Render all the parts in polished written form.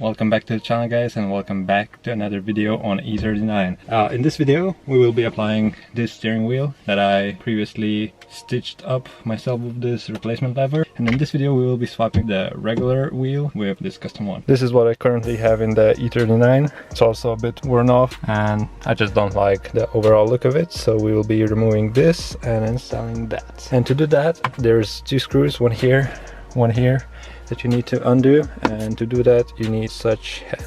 Welcome back to the channel, guys, and welcome back to another video on E39. In this video we will be applying this steering wheel that I previously stitched up myself with this replacement lever, and in this video we will be swapping the regular wheel with this custom one. This is what I currently have in the E39. It's also a bit worn off and I just don't like the overall look of it, so we will be removing this and installing that. And to do that, there's two screws, one here, that you need to undo, and to do that you need such head.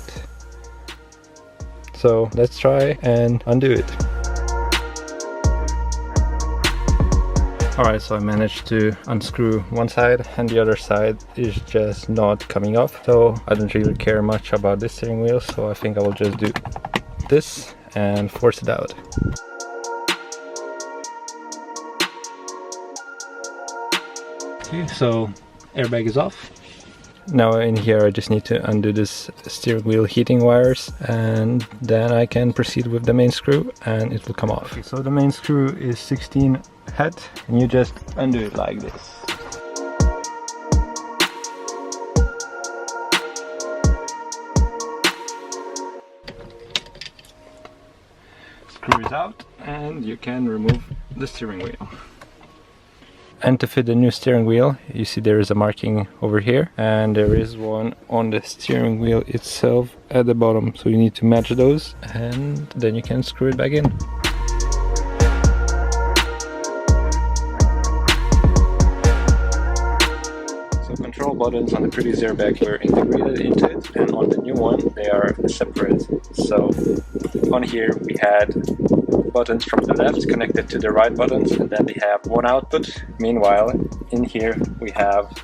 So let's try and undo it. Alright, so I managed to unscrew one side and the other side is just not coming off. So I don't really care much about this steering wheel, so I think I will just do this and force it out. Okay, so airbag is off. Now in here I just need to undo this steering wheel heating wires, and then I can proceed with the main screw and it will come off. Okay, so the main screw is 16 head and you just undo it like this. Screw is out and you can remove the steering wheel. And to fit the new steering wheel, you see there is a marking over here, and there is one on the steering wheel itself at the bottom, so you need to match those and then you can screw it back in. So control buttons on the previous airbag were integrated into it, and on the new one they are separate. So on here we had buttons from the left connected to the right buttons, and then they have one output. Meanwhile, in here we have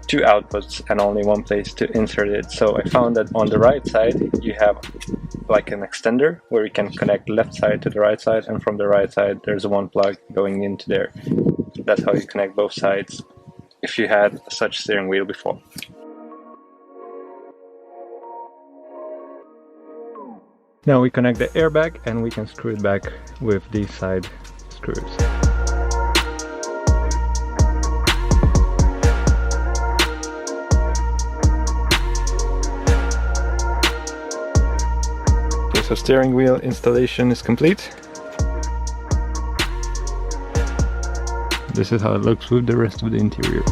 two outputs and only one place to insert it. So I found that on the right side you have like an extender where you can connect the left side to the right side, and from the right side there's one plug going into there. That's how you connect both sides if you had such steering wheel before. Now we connect the airbag and we can screw it back with these side screws. Okay, so steering wheel installation is complete. This is how it looks with the rest of the interior.